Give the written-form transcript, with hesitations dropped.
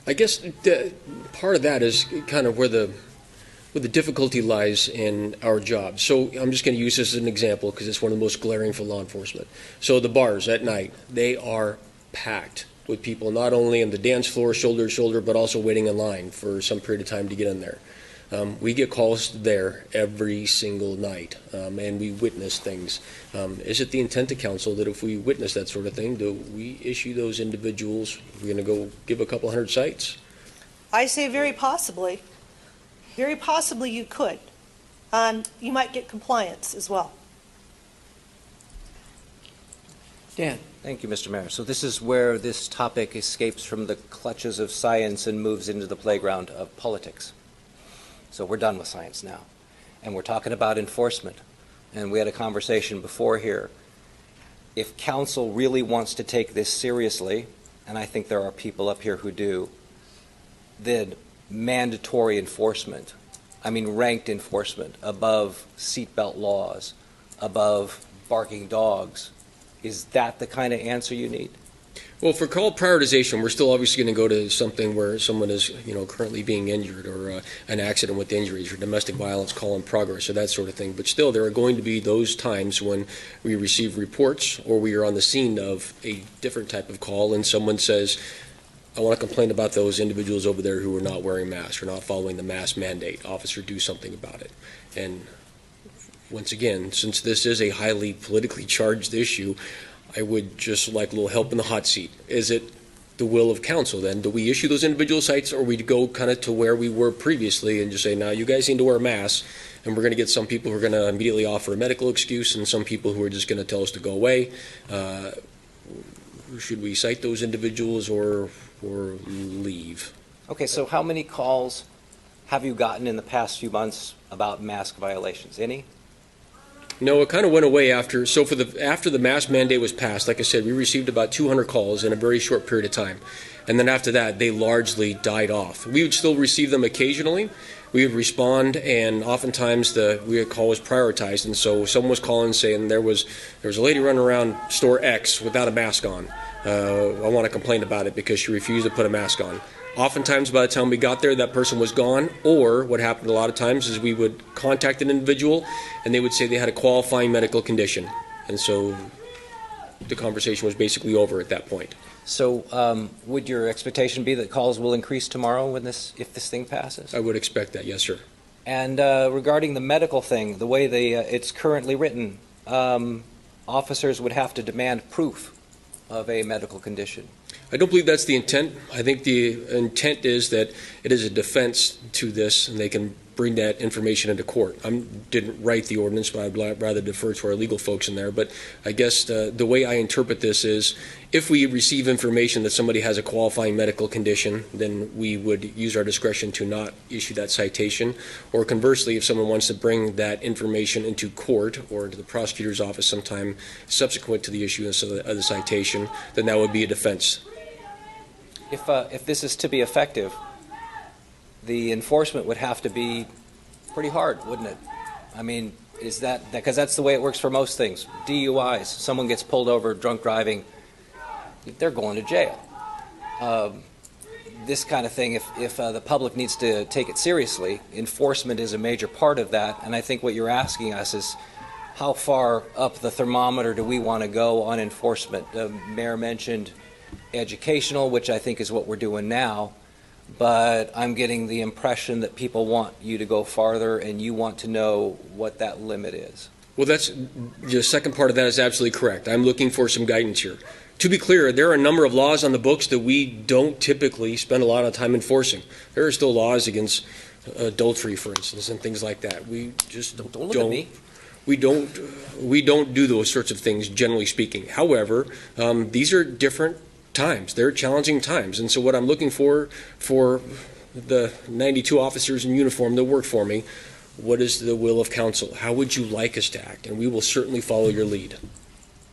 I guess part of that is kind of where the difficulty lies in our job. So I'm just going to use this as an example because it's one of the most glaring for law enforcement. So the bars at night, they are packed with people not only on the dance floor, shoulder to shoulder, but also waiting in line for some period of time to get in there. We get calls there every single night, and we witness things. Is it the intent of council that if we witness that sort of thing, do we issue those individuals, we're going to go give a couple hundred cites? I say very possibly. Very possibly you could. You might get compliance as well. Dan. Thank you, Mr. Mayor. So this is where this topic escapes from the clutches of science and moves into the playground of politics. So we're done with science now. And we're talking about enforcement. And we had a conversation before here. If council really wants to take this seriously, and I think there are people up here who do, then mandatory enforcement, I mean ranked enforcement, above seatbelt laws, above barking dogs, is that the kind of answer you need? Well, for call prioritization, we're still obviously going to go to something where someone is, currently being injured, or an accident with injuries, or domestic violence call in progress, or that sort of thing. But still, there are going to be those times when we receive reports, or we are on the scene of a different type of call, and someone says, I want to complain about those individuals over there who are not wearing masks or not following the mask mandate. Officer, do something about it. And once again, since this is a highly politically charged issue, I would just like a little help in the hot seat. Is it the will of council then? Do we issue those individual cites, or we go kind of to where we were previously and just say, now you guys need to wear masks, and we're going to get some people who are going to immediately offer a medical excuse and some people who are just going to tell us to go away? Should we cite those individuals or leave? Okay, so how many calls have you gotten in the past few months about mask violations? Any? No, it kind of went away after. So after the mask mandate was passed, like I said, we received about 200 calls in a very short period of time. And then after that, they largely died off. We would still receive them occasionally. We would respond, and oftentimes the call was prioritized. And so someone was calling saying there was a lady running around store X without a mask on. I want to complain about it because she refused to put a mask on. Oftentimes, by the time we got there, that person was gone, or what happened a lot of times is we would contact an individual, and they would say they had a qualifying medical condition. And so the conversation was basically over at that point. So would your expectation be that calls will increase tomorrow if this thing passes? I would expect that, yes, sir. And regarding the medical thing, the way it's currently written, officers would have to demand proof of a medical condition. I don't believe that's the intent. I think the intent is that it is a defense to this, and they can bring that information into court. I didn't write the ordinance, but I'd rather defer to our legal folks in there. But I guess the way I interpret this is, if we receive information that somebody has a qualifying medical condition, then we would use our discretion to not issue that citation. Or conversely, if someone wants to bring that information into court or into the prosecutor's office sometime subsequent to the issuance of the citation, then that would be a defense. If this is to be effective, the enforcement would have to be pretty hard, wouldn't it? I mean, is that because that's the way it works for most things? DUIs, someone gets pulled over drunk driving, they're going to jail. This kind of thing, if the public needs to take it seriously, enforcement is a major part of that. And I think what you're asking us is, how far up the thermometer do we want to go on enforcement? The mayor mentioned educational, which I think is what we're doing now. But I'm getting the impression that people want you to go farther, and you want to know what that limit is. Well, that's the second part of that is absolutely correct. I'm looking for some guidance here. To be clear, there are a number of laws on the books that we don't typically spend a lot of time enforcing. There are still laws against adultery, for instance, and things like that. We just don't look at me. We don't do those sorts of things, generally speaking. However, these are different times. They're challenging times. And so what I'm looking for the 92 officers in uniform that work for me, what is the will of council? How would you like us to act? And we will certainly follow your lead.